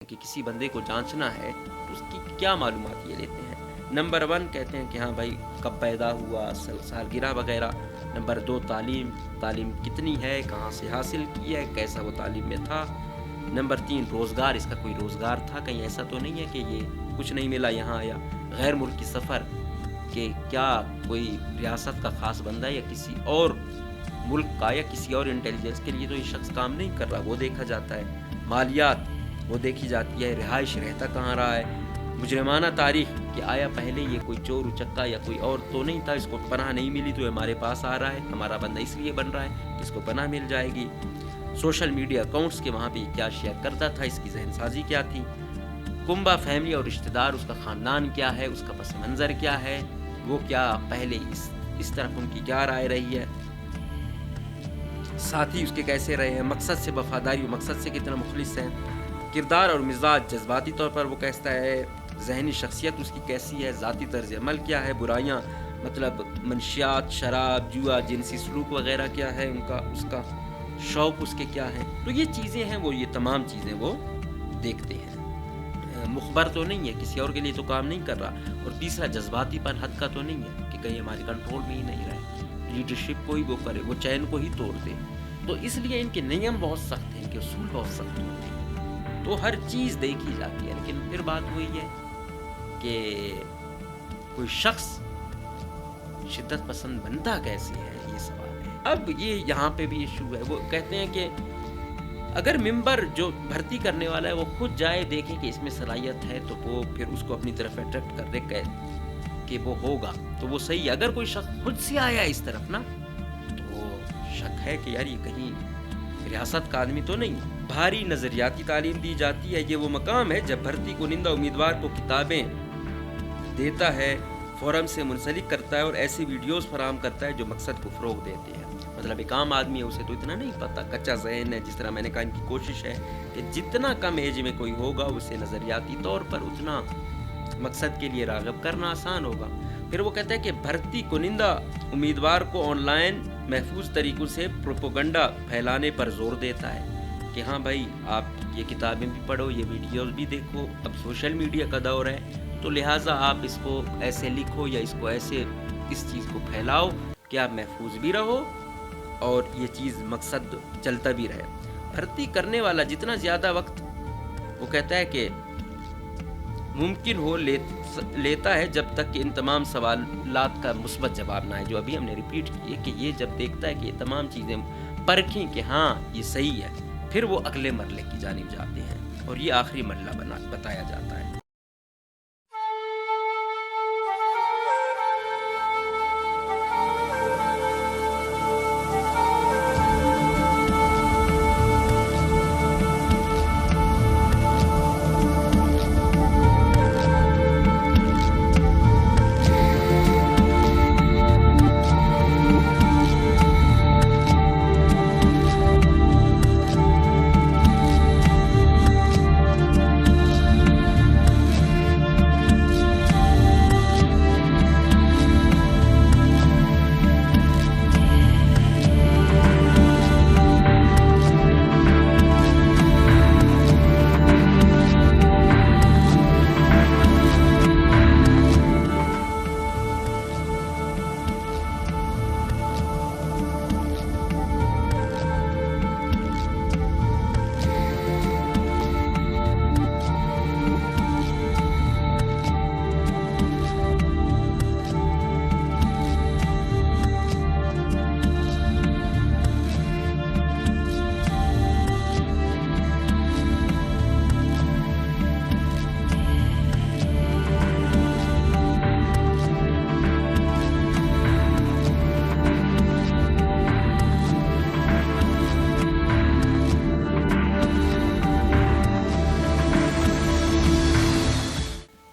کہ کسی بندے کو جانچنا ہے تو اس کی کیا معلومات یہ لیتے ہیں. نمبر 1 کہتے ہیں کہ ہاں بھائی کب پیدا ہوا، سالگرہ وغیرہ. نمبر 2 تعلیم کتنی ہے، کہاں سے حاصل کی ہے، کیسا وہ تعلیم میں تھا. نمبر 3 روزگار، اس کا کوئی روزگار تھا، کہیں ایسا تو نہیں ہے کہ یہ کچھ نہیں ملا یہاں آیا. غیر ملکی سفر، کہ کیا کوئی ریاست کا خاص بندہ ہے یا کسی اور ملک کا یا کسی اور انٹیلیجنس کے لیے تو یہ شخص کام نہیں کر رہا، وہ دیکھا جاتا ہے. مالیات وہ دیکھی جاتی ہے. رہائش رہتا کہاں رہا ہے. مجرمانہ تاریخ، کہ آیا پہلے یہ کوئی چور اچکا یا کوئی اور تو نہیں تھا، اس کو پناہ نہیں ملی تو یہ ہمارے پاس آ رہا ہے، ہمارا بندہ اس لیے بن رہا ہے کہ اس کو پناہ مل جائے گی. سوشل میڈیا اکاؤنٹس کے وہاں پہ کیا شیئر کرتا تھا، اس کی ذہن سازی کیا تھی. کنبہ فیملی اور رشتہ دار، اس کا خاندان کیا ہے، اس کا پس منظر کیا ہے، وہ کیا پہلے اس طرف ان کی کیا رائے رہی ہے. ساتھی اس کے کیسے رہے ہیں، مقصد سے وفاداری، مقصد سے کتنا مخلص ہے. کردار اور مزاج، جذباتی طور پر وہ کیسا ہے، ذہنی شخصیت اس کی کیسی ہے، ذاتی طرز عمل کیا ہے. برائیاں مطلب منشیات، شراب، جوا، جنسی سلوک وغیرہ کیا ہے ان کا، اس کا شوق اس کے کیا ہے. تو یہ چیزیں ہیں، وہ یہ تمام چیزیں وہ دیکھتے ہیں. مخبر تو نہیں ہے، کسی اور کے لیے تو کام نہیں کر رہا. اور تیسرا جذباتی پن حد کا تو نہیں ہے کہ کہیں ہمارے کنٹرول میں ہی نہیں رہے، لیڈرشپ کو ہی وہ کرے، وہ چین کو ہی توڑ دے. تو اس لیے ان کے نیم بہت سخت ہیں، ان کے اصول بہت سخت ہوتے ہیں، تو ہر چیز دیکھی جاتی ہے. لیکن پھر بات وہی ہے کہ کوئی شخص شدت پسند بنتا کیسے ہے، یہ سوال ہے. اب یہ یہاں پہ بھی ایشو ہے. وہ کہتے ہیں کہ اگر ممبر جو بھرتی کرنے والا ہے وہ خود جائے دیکھے کہ اس میں صلاحیت ہے تو وہ پھر اس کو اپنی طرف اٹریکٹ کر دے کہ وہ ہوگا تو وہ صحیح ہے. اگر کوئی شخص خود سے آیا اس طرف نا تو شک ہے کہ یار یہ کہیں ریاست کا آدمی تو نہیں. بھاری نظریاتی تعلیم دی جاتی ہے. یہ وہ مقام ہے جب بھرتی کنندہ امیدوار کو کتابیں دیتا ہے، فورم سے منسلک کرتا ہے اور ایسی ویڈیوز فراہم کرتا ہے جو مقصد کو فروغ دیتے ہیں. مطلب ایک عام آدمی ہے، اسے تو اتنا نہیں پتا، کچا ذہن ہے. جس طرح میں نے کہا ان کی کوشش ہے کہ جتنا کم ایج میں کوئی ہوگا اسے نظریاتی طور پر اتنا مقصد کے لیے راغب کرنا آسان ہوگا. پھر وہ کہتا ہے کہ بھرتی کنندہ امیدوار کو آن لائن محفوظ طریقوں سے پروپیگنڈا پھیلانے پر زور دیتا ہے کہ ہاں بھائی آپ یہ کتابیں بھی پڑھو، یہ ویڈیوز بھی دیکھو. اب سوشل میڈیا کا دور ہے تو لہٰذا آپ اس کو ایسے لکھو یا اس کو ایسے اس چیز کو پھیلاؤ کہ آپ محفوظ بھی رہو اور یہ چیز مقصد چلتا بھی رہے. بھرتی کرنے والا جتنا زیادہ وقت وہ کہتا ہے کہ ممکن ہو لیتا ہے جب تک کہ ان تمام سوالات کا مثبت جواب نہ آئے، جو ابھی ہم نے ریپیٹ کیے کہ یہ جب دیکھتا ہے کہ یہ تمام چیزیں پرکھیں کہ ہاں یہ صحیح ہے، پھر وہ اگلے مرحلے کی جانب جاتے ہیں اور یہ آخری مرحلہ بتایا جاتا ہے.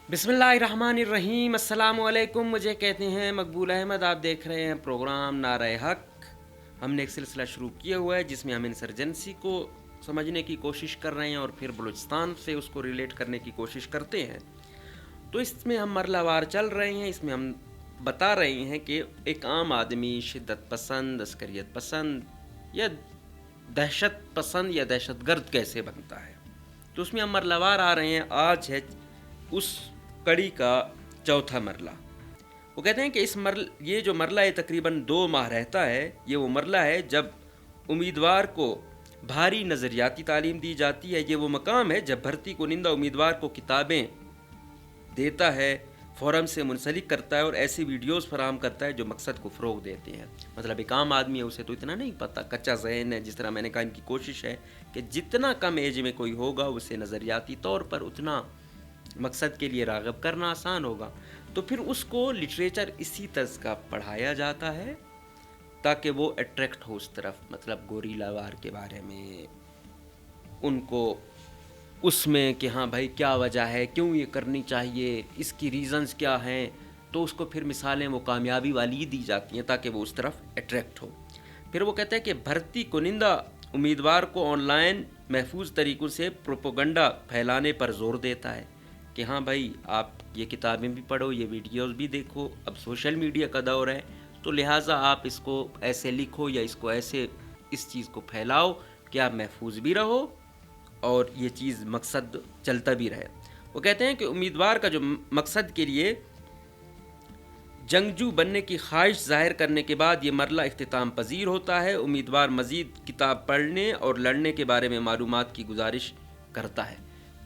بسم اللہ الرحمن الرحیم. السلام علیکم. مجھے کہتے ہیں مقبول احمد. آپ دیکھ رہے ہیں پروگرام نعرہ حق. ہم نے ایک سلسلہ شروع کیا ہوا ہے جس میں ہم انسرجنسی کو سمجھنے کی کوشش کر رہے ہیں اور پھر بلوچستان سے اس کو ریلیٹ کرنے کی کوشش کرتے ہیں. تو اس میں ہم مرحلہ وار چل رہے ہیں. اس میں ہم بتا رہے ہیں کہ ایک عام آدمی شدت پسند، عسکریت پسند یا دہشت پسند یا دہشت گرد کیسے بنتا ہے. تو اس میں ہم مرلہ آ رہے ہیں. آج ہے اس کڑی کا چوتھا مرلہ. وہ کہتے ہیں کہ یہ جو مرلہ ہے تقریباً 2 ماہ رہتا ہے. یہ وہ مرلہ ہے جب امیدوار کو بھاری نظریاتی تعلیم دی جاتی ہے. یہ وہ مقام ہے جب بھرتی کنندہ امیدوار کو کتابیں دیتا ہے، فورم سے منسلک کرتا ہے اور ایسی ویڈیوز فراہم کرتا ہے جو مقصد کو فروغ دیتے ہیں. مطلب ایک عام آدمی ہے، اسے تو اتنا نہیں پتہ، کچا ذہن ہے. جس طرح میں نے کہا ان کی کوشش ہے کہ جتنا کم ایج میں کوئی ہوگا اسے نظریاتی طور پر اتنا مقصد کے لیے راغب کرنا آسان ہوگا. تو پھر اس کو لٹریچر اسی طرز کا پڑھایا جاتا ہے تاکہ وہ اٹریکٹ ہو اس طرف. مطلب گوریلا وار کے بارے میں ان کو اس میں کہ ہاں بھائی کیا وجہ ہے، کیوں یہ کرنی چاہیے، اس کی ریزنز کیا ہیں. تو اس کو پھر مثالیں وہ کامیابی والی دی جاتی ہیں تاکہ وہ اس طرف اٹریکٹ ہو. پھر وہ کہتا ہے کہ بھرتی کنندہ امیدوار کو آن لائن محفوظ طریقوں سے پروپیگنڈا پھیلانے پر زور دیتا ہے کہ ہاں بھائی آپ یہ کتابیں بھی پڑھو، یہ ویڈیوز بھی دیکھو. اب سوشل میڈیا کا دور ہے تو لہٰذا آپ اس کو ایسے لکھو یا اس کو ایسے اس چیز کو پھیلاؤ کہ آپ محفوظ بھی رہو اور یہ چیز مقصد چلتا بھی رہے. وہ کہتے ہیں کہ امیدوار کا جو مقصد کے لیے جنگجو بننے کی خواہش ظاہر کرنے کے بعد یہ مرلہ اختتام پذیر ہوتا ہے. امیدوار مزید کتاب پڑھنے اور لڑنے کے بارے میں معلومات کی گزارش کرتا ہے.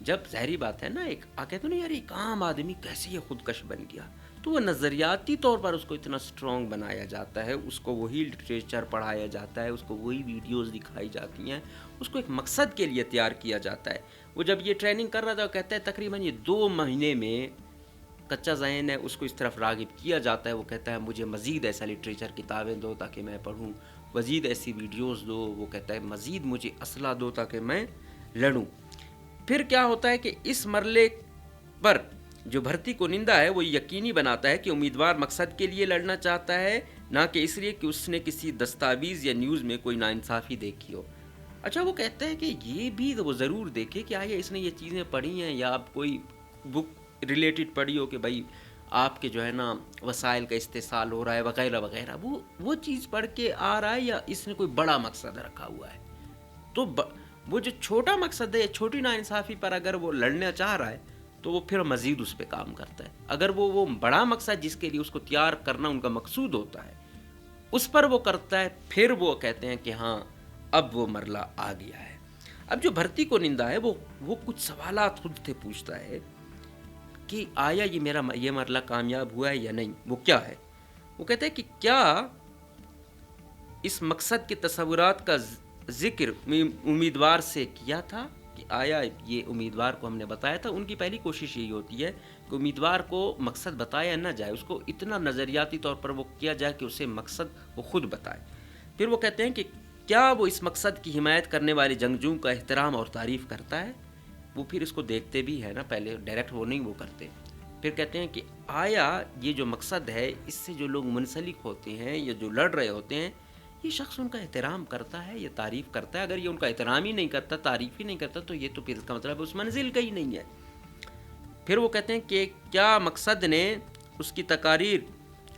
جب ظاہری بات ہے نا، ایک کہتے ہیں نا یار ایک عام آدمی کیسے یہ خودکش بن گیا، تو وہ نظریاتی طور پر اس کو اتنا سٹرونگ بنایا جاتا ہے، اس کو وہی لٹریچر پڑھایا جاتا ہے، اس کو وہی ویڈیوز دکھائی جاتی ہیں، اس کو ایک مقصد کے لیے تیار کیا جاتا ہے. وہ جب یہ ٹریننگ کر رہا تھا وہ کہتا ہے تقریباً یہ 2 مہینے میں کچا ذہن ہے اس کو اس طرف راغب کیا جاتا ہے. وہ کہتا ہے مجھے مزید ایسا لٹریچر کتابیں دو تاکہ میں پڑھوں، مزید ایسی ویڈیوز دو. وہ کہتا ہے مزید مجھے اسلحہ دو تاکہ میں لڑوں. پھر کیا ہوتا ہے کہ اس مرلے پر جو بھرتی کنندہ ہے وہ یقینی بناتا ہے کہ امیدوار مقصد کے لیے لڑنا چاہتا ہے، نہ کہ اس لیے کہ اس نے کسی دستاویز یا نیوز میں کوئی ناانصافی دیکھی ہو. اچھا وہ کہتا ہے کہ یہ بھی وہ ضرور دیکھے کہ آیا اس نے یہ چیزیں پڑھی ہیں یا آپ کوئی بک ریلیٹڈ پڑھی ہو کہ بھائی آپ کے جو ہے نا وسائل کا استحصال ہو رہا ہے وغیرہ وغیرہ. وہ چیز پڑھ کے آ رہا ہے یا اس نے کوئی بڑا مقصد رکھا ہوا ہے. تو وہ جو چھوٹا مقصد ہے یا چھوٹی ناانصافی پر اگر وہ لڑنا چاہ رہا ہے تو وہ پھر مزید اس پہ کام کرتا ہے. اگر وہ بڑا مقصد جس کے لیے اس کو تیار کرنا ان کا مقصود ہوتا ہے اس پر وہ کرتا ہے، پھر وہ کہتے ہیں کہ ہاں اب وہ مرلہ آ گیا ہے. اب جو بھرتی کنندہ ہے وہ کچھ سوالات خود سے پوچھتا ہے کہ آیا یہ مرلہ کامیاب ہوا ہے یا نہیں. وہ کیا ہے؟ وہ کہتے ہیں کہ کیا اس مقصد کے تصورات کا ذکر امیدوار سے کیا تھا، کہ آیا یہ امیدوار کو ہم نے بتایا تھا. ان کی پہلی کوشش یہی ہوتی ہے کہ امیدوار کو مقصد بتایا نہ جائے، اس کو اتنا نظریاتی طور پر وہ کیا جائے کہ اسے مقصد وہ خود بتائے. پھر وہ کہتے ہیں کہ کیا وہ اس مقصد کی حمایت کرنے والے جنگجوؤں کا احترام اور تعریف کرتا ہے. وہ پھر اس کو دیکھتے بھی ہے نا، پہلے ڈائریکٹ وہ نہیں وہ کرتے. پھر کہتے ہیں کہ آیا یہ جو مقصد ہے اس سے جو لوگ منسلک ہوتے ہیں یا جو لڑ رہے ہوتے ہیں یہ شخص ان کا احترام کرتا ہے، یہ تعریف کرتا ہے. اگر یہ ان کا احترام ہی نہیں کرتا، تعریف ہی نہیں کرتا، تو یہ تو پھر اس کا مطلب اس منزل کا ہی نہیں ہے. پھر وہ کہتے ہیں کہ کیا مقصد نے اس کی تقاریر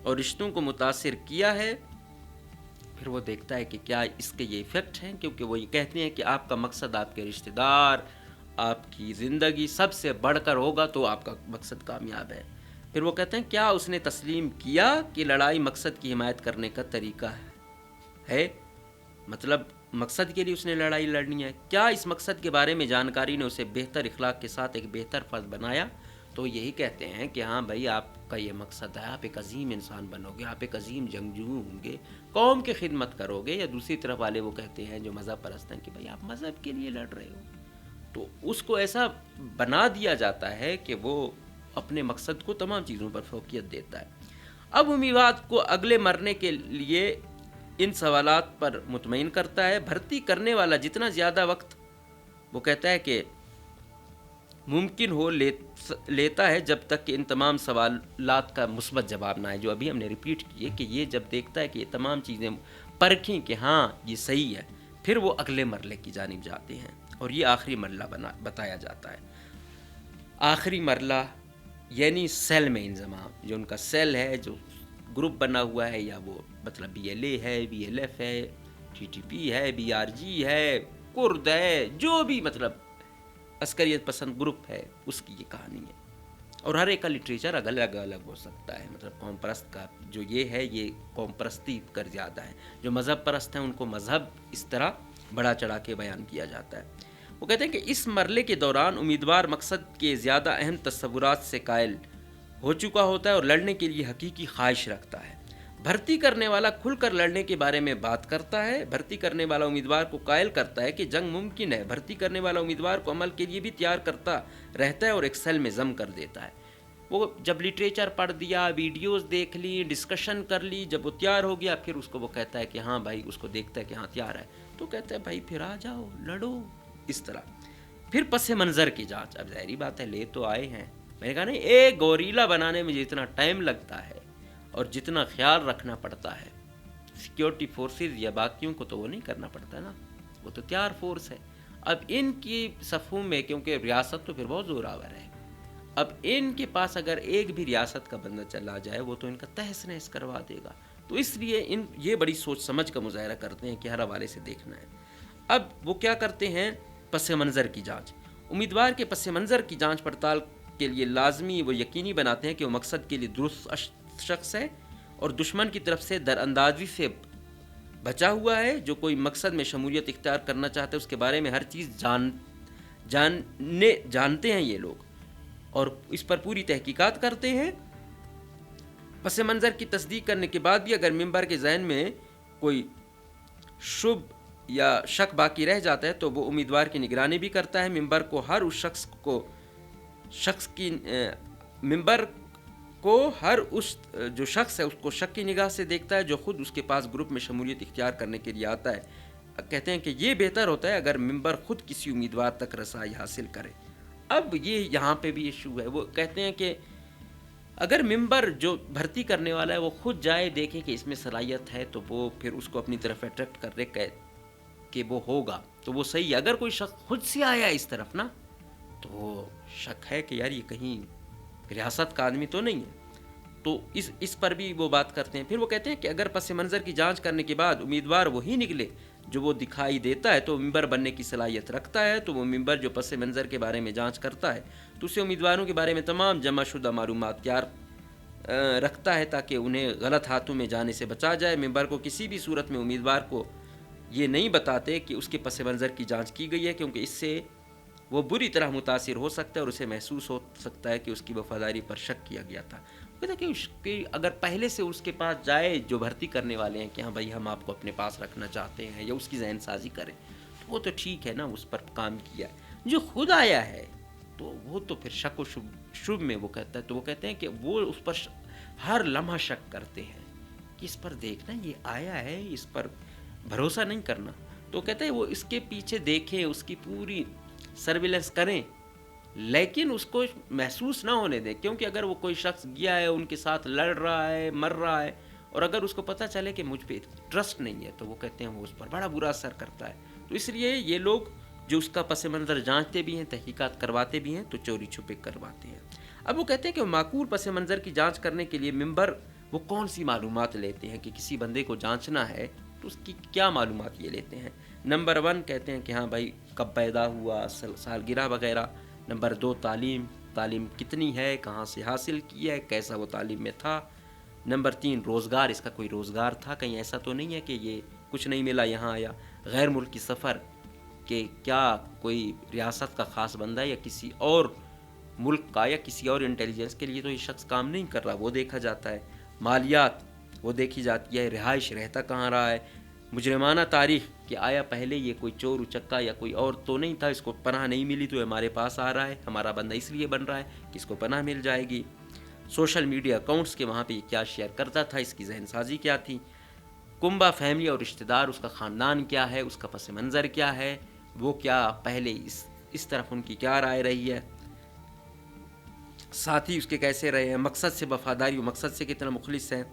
اور رشتوں کو متاثر کیا ہے. پھر وہ دیکھتا ہے کہ کیا اس کے یہ ایفیکٹ ہیں، کیونکہ وہ یہ کہتے ہیں کہ آپ کا مقصد آپ کے رشتہ دار، آپ کی زندگی سب سے بڑھ کر ہوگا تو آپ کا مقصد کامیاب ہے. پھر وہ کہتے ہیں کیا اس نے تسلیم کیا کہ لڑائی مقصد کی حمایت کرنے کا طریقہ ہے، مطلب مقصد کے لیے اس نے لڑائی لڑنی ہے. کیا اس مقصد کے بارے میں جانکاری نے اسے بہتر اخلاق کے ساتھ ایک بہتر فرد بنایا. تو یہی کہتے ہیں کہ ہاں بھائی آپ کا یہ مقصد ہے، آپ ایک عظیم انسان بنو گے، آپ ایک عظیم جنگجو ہوں گے، قوم کی خدمت کرو گے. یا دوسری طرف والے وہ کہتے ہیں جو مذہب پرست ہیں کہ بھائی آپ مذہب کے لیے لڑ رہے ہو. تو اس کو ایسا بنا دیا جاتا ہے کہ وہ اپنے مقصد کو تمام چیزوں پر فوقیت دیتا ہے. اب امیدوار کو اگلے مرنے کے لیے ان سوالات پر مطمئن کرتا ہے. بھرتی کرنے والا جتنا زیادہ وقت وہ کہتا ہے کہ ممکن ہو لیتا ہے جب تک کہ ان تمام سوالات کا مثبت جواب نہ آئے، جو ابھی ہم نے ریپیٹ کیے کہ یہ جب دیکھتا ہے کہ یہ تمام چیزیں پرکھیں کہ ہاں یہ صحیح ہے، پھر وہ اگلے مرلے کی جانب جاتے ہیں. اور یہ آخری مرلہ بتایا جاتا ہے. آخری مرلہ یعنی سیل میں انضمام، جو ان کا سیل ہے، جو گروپ بنا ہوا ہے، یا وہ مطلب BLA ہے، BLF ہے، TTP ہے، BRG ہے، کرد ہے، جو بھی مطلب عسکریت پسند گروپ ہے اس کی یہ کہانی ہے. اور ہر ایک کا لٹریچر الگ الگ ہو سکتا ہے. مطلب قوم پرست کا جو یہ ہے یہ قوم پرستی کر زیادہ ہے. جو مذہب پرست ہیں ان کو مذہب اس طرح بڑا چڑھا کے بیان کیا جاتا ہے. وہ کہتے ہیں کہ اس مرحلے کے دوران امیدوار مقصد کے زیادہ اہم تصورات سے قائل ہو چکا ہوتا ہے اور لڑنے کے لیے حقیقی خواہش رکھتا ہے. بھرتی کرنے والا کھل کر لڑنے کے بارے میں بات کرتا ہے. بھرتی کرنے والا امیدوار کو قائل کرتا ہے کہ جنگ ممکن ہے. بھرتی کرنے والا امیدوار کو عمل کے لیے بھی تیار کرتا رہتا ہے اور ایک سیل میں ضم کر دیتا ہے. وہ جب لٹریچر پڑھ دیا, ویڈیوز دیکھ لی, ڈسکشن کر لی, جب وہ تیار ہو گیا پھر اس کو وہ کہتا ہے کہ ہاں بھائی, اس کو دیکھتا ہے کہ ہاں تیار ہے تو کہتا ہے بھائی پھر آ جاؤ لڑو. اس طرح پھر پس منظر کی جانچ. اب ظاہری بات ہے لے تو آئے ہیں, میں نے کہا نہیں, ایک گوریلا بنانے میں جتنا ٹائم لگتا ہے اور جتنا خیال رکھنا پڑتا ہے سیکیورٹی فورسز یا باقیوں کو تو وہ نہیں کرنا پڑتا نا, وہ تو تیار فورس ہے. اب ان کی صفوں میں کیونکہ ریاست تو پھر بہت زوراور ہے, اب ان کے پاس اگر ایک بھی ریاست کا بندہ چلا جائے وہ تو ان کا تہس نہس کروا دے گا. تو اس لیے یہ بڑی سوچ سمجھ کا مظاہرہ کرتے ہیں کہ ہر حوالے سے دیکھنا ہے. اب وہ کیا کرتے ہیں, پس منظر کی جانچ. امیدوار کے پس منظر کی جانچ پڑتال کے لیے لازمی وہ یقینی بناتے ہیں کہ وہ مقصد کے لیے درست شخص ہے اور دشمن کی طرف سے در اندازی سے بچا ہوا ہے. جو کوئی مقصد میں شمولیت اختیار کرنا چاہتا ہے اس کے بارے میں ہر چیز جانتے ہیں یہ لوگ اور اس پر پوری تحقیقات کرتے ہیں. پس منظر کی تصدیق کرنے کے بعد بھی اگر ممبر کے ذہن میں کوئی شبہ یا شک باقی رہ جاتا ہے تو وہ امیدوار کی نگرانی بھی کرتا ہے. ممبر کو ہر اس جو شخص ہے اس کو شک کی نگاہ سے دیکھتا ہے جو خود اس کے پاس گروپ میں شمولیت اختیار کرنے کے لیے آتا ہے. کہتے ہیں کہ یہ بہتر ہوتا ہے اگر ممبر خود کسی امیدوار تک رسائی حاصل کرے. اب یہ یہاں پہ بھی ایشو ہے. وہ کہتے ہیں کہ اگر ممبر جو بھرتی کرنے والا ہے وہ خود جائے دیکھے کہ اس میں صلاحیت ہے تو وہ پھر اس کو اپنی طرف اٹریکٹ کر دے کہ وہ ہوگا تو وہ صحیح ہے. اگر کوئی شخص خود سے آیا اس طرف نا تو وہ شک ہے کہ یار یہ کہیں ریاست کا آدمی تو نہیں ہے, تو اس پر بھی وہ بات کرتے ہیں. پھر وہ کہتے ہیں کہ اگر پس منظر کی جانچ کرنے کے بعد امیدوار وہی نکلے جو وہ دکھائی دیتا ہے تو ممبر بننے کی صلاحیت رکھتا ہے. تو وہ ممبر جو پس منظر کے بارے میں جانچ کرتا ہے تو اسے امیدواروں کے بارے میں تمام جمع شدہ معلومات تیار رکھتا ہے تاکہ انہیں غلط ہاتھوں میں جانے سے بچا جائے. ممبر کو کسی بھی صورت میں امیدوار کو یہ نہیں بتاتے کہ اس کے پس منظر کی جانچ کی گئی ہے کیونکہ اس سے وہ بری طرح متاثر ہو سکتا ہے اور اسے محسوس ہو سکتا ہے کہ اس کی وفاداری پر شک کیا گیا تھا. کہ اگر پہلے سے اس کے پاس جائے جو بھرتی کرنے والے ہیں کہ ہاں بھائی ہم آپ کو اپنے پاس رکھنا چاہتے ہیں یا اس کی ذہن سازی کریں تو وہ تو ٹھیک ہے نا, اس پر کام کیا ہے. جو خود آیا ہے تو وہ تو پھر شک و شبہ میں وہ کہتا ہے. تو وہ کہتے ہیں کہ وہ اس پر ہر لمحہ شک کرتے ہیں کہ اس پر دیکھنا یہ آیا ہے, اس پر بھروسہ نہیں کرنا. تو کہتے ہیں وہ اس کے پیچھے دیکھیں, اس کی پوری سرویلنس کریں لیکن اس کو محسوس نہ ہونے دیں, کیونکہ اگر وہ کوئی شخص گیا ہے ان کے ساتھ لڑ رہا ہے مر رہا ہے اور اگر اس کو پتہ چلے کہ مجھ پہ ٹرسٹ نہیں ہے تو وہ کہتے ہیں وہ اس پر بڑا برا اثر کرتا ہے. تو اس لیے یہ لوگ جو اس کا پس منظر جانچتے بھی ہیں, تحقیقات کرواتے بھی ہیں, تو چوری چھپے کرواتے ہیں. اب وہ کہتے ہیں کہ معقول پس منظر کی جانچ کرنے کے لیے ممبر وہ کون سی معلومات لیتے ہیں کہ کسی بندے کو جانچنا ہے تو اس کی کیا معلومات یہ لیتے ہیں. نمبر 1 کہتے ہیں کہ ہاں بھائی کب پیدا ہوا, سالگرہ وغیرہ. نمبر 2 تعلیم کتنی ہے, کہاں سے حاصل کی ہے, کیسا وہ تعلیم میں تھا. نمبر 3 روزگار, اس کا کوئی روزگار تھا, کہیں ایسا تو نہیں ہے کہ یہ کچھ نہیں ملا یہاں آیا. غیر ملکی سفر, کہ کیا کوئی ریاست کا خاص بندہ ہے یا کسی اور ملک کا یا کسی اور انٹیلیجنس کے لیے تو یہ شخص کام نہیں کر رہا, وہ دیکھا جاتا ہے. مالیات وہ دیکھی جاتی ہے. رہائش, رہتا کہاں رہا ہے. مجرمانہ تاریخ, کہ آیا پہلے یہ کوئی چور اچکا یا کوئی اور تو نہیں تھا, اس کو پناہ نہیں ملی تو ہمارے پاس آ رہا ہے, ہمارا بندہ اس لیے بن رہا ہے کہ اس کو پناہ مل جائے گی. سوشل میڈیا اکاؤنٹس کے وہاں پہ یہ کیا شیئر کرتا تھا, اس کی ذہن سازی کیا تھی. کنبہ فیملی اور رشتہ دار, اس کا خاندان کیا ہے, اس کا پس منظر کیا ہے, وہ کیا پہلے اس طرف ان کی کیا رائے رہی ہے, ساتھی اس کے کیسے رہے ہیں, مقصد سے وفاداری و مقصد سے کتنا مخلص ہے,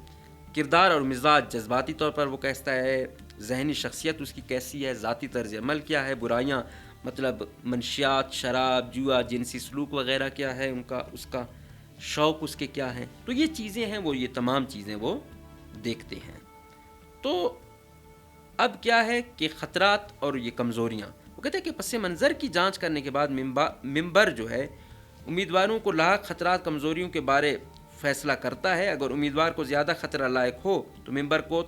کردار اور مزاج جذباتی طور پر وہ کیسا ہے, ذہنی شخصیت اس کی کیسی ہے, ذاتی طرز عمل کیا ہے, برائیاں مطلب منشیات, شراب, جوا, جنسی سلوک وغیرہ کیا ہے ان کا, اس کا شوق اس کے کیا ہیں. تو یہ چیزیں ہیں, وہ یہ تمام چیزیں وہ دیکھتے ہیں. تو اب کیا ہے کہ خطرات اور یہ کمزوریاں, وہ کہتے ہیں کہ پس منظر کی جانچ کرنے کے بعد ممبر جو ہے امیدواروں کو لاحق خطرات کمزوریوں کے بارے فیصلہ کرتا ہے. اگر امیدوار کو زیادہ خطرہ لاحق ہو تو ممبر کو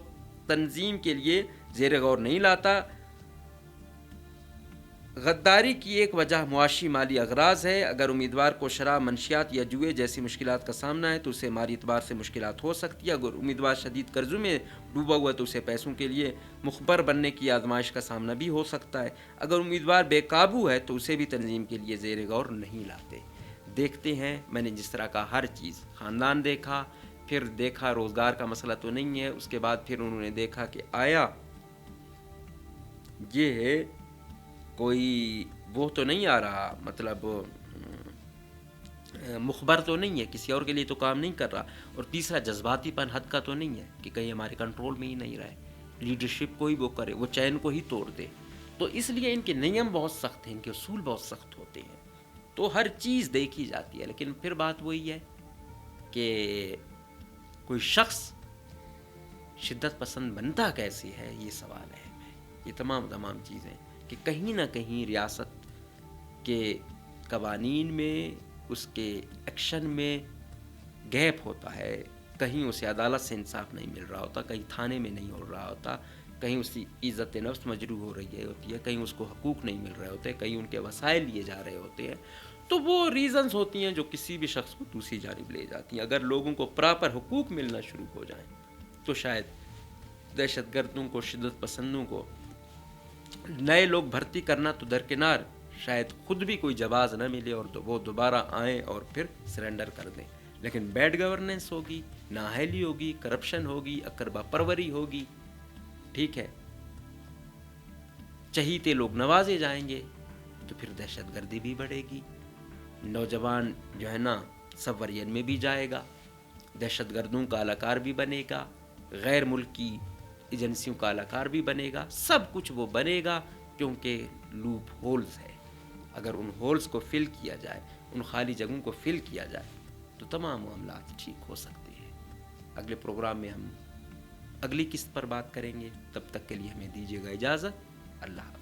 تنظیم کے لیے زیر غور نہیں لاتا. غداری کی ایک وجہ معاشی مالی اغراض ہے. اگر امیدوار کو شراب، منشیات یا جوئے جیسی مشکلات کا سامنا ہے تو اسے مالی اعتبار سے مشکلات ہو سکتی ہے. اگر امیدوار شدید قرضوں میں ڈوبا ہوا ہے تو اسے پیسوں کے لیے مخبر بننے کی آزمائش کا سامنا بھی ہو سکتا ہے. اگر امیدوار بے قابو ہے تو اسے بھی تنظیم کے لیے زیر غور نہیں لاتے. دیکھتے ہیں، میں نے جس طرح کا ہر چیز خاندان دیکھا، پھر دیکھا روزگار کا مسئلہ تو نہیں ہے، اس کے بعد پھر انہوں نے دیکھا کہ آیا یہ ہے کوئی وہ تو نہیں آ رہا، مطلب مخبر تو نہیں ہے، کسی اور کے لیے تو کام نہیں کر رہا. اور تیسرا جذباتی پن حد کا تو نہیں ہے کہ کہیں ہمارے کنٹرول میں ہی نہیں رہے، لیڈرشپ کو ہی وہ کرے، وہ چین کو ہی توڑ دے. تو اس لیے ان کے نیم بہت سخت ہیں، ان کے اصول بہت سخت ہوتے ہیں. تو ہر چیز دیکھی جاتی ہے. لیکن پھر بات وہی ہے کہ کوئی شخص شدت پسند بنتا کیسے ہے، یہ سوال ہے. یہ تمام چیزیں کہ کہیں نہ کہیں ریاست کے قوانین میں، اس کے ایکشن میں گیپ ہوتا ہے. کہیں اسے عدالت سے انصاف نہیں مل رہا ہوتا، کہیں تھانے میں نہیں ہو رہا ہوتا، کہیں اس کی عزت نفس مجروح ہو رہی ہوتی ہے، کہیں اس کو حقوق نہیں مل رہے ہوتے، کہیں ان کے وسائل لیے جا رہے ہوتے ہیں. تو وہ ریزنز ہوتی ہیں جو کسی بھی شخص کو دوسری جانب لے جاتی ہیں. اگر لوگوں کو پراپر حقوق ملنا شروع ہو جائیں تو شاید دہشت گردوں کو، شدت پسندوں کو، نئے لوگ بھرتی کرنا تو درکنار، شاید خود بھی کوئی جواز نہ ملے اور وہ دوبارہ آئیں اور پھر سرنڈر کر دیں. لیکن بیڈ گورننس ہوگی، نااہلی ہوگی، کرپشن ہوگی، اقربا پروری ہوگی، ٹھیک ہے، چہیتے لوگ نوازے جائیں گے تو پھر دہشت گردی بھی بڑھے گی. نوجوان جو ہے نا سبورین میں بھی جائے گا، دہشت گردوں کا اہلکار بھی بنے گا، غیر ملکی ایجنسیوں کا اہلکار بھی بنے گا. سب کچھ وہ بنے گا کیونکہ لوپ ہولز ہے. اگر ان ہولز کو فل کیا جائے، ان خالی جگہوں کو فل کیا جائے تو تمام معاملات ٹھیک ہو سکتے ہیں. اگلے پروگرام میں ہم اگلی قسط پر بات کریں گے. تب تک کے لیے ہمیں دیجیے گا اجازت. اللہ حافظ.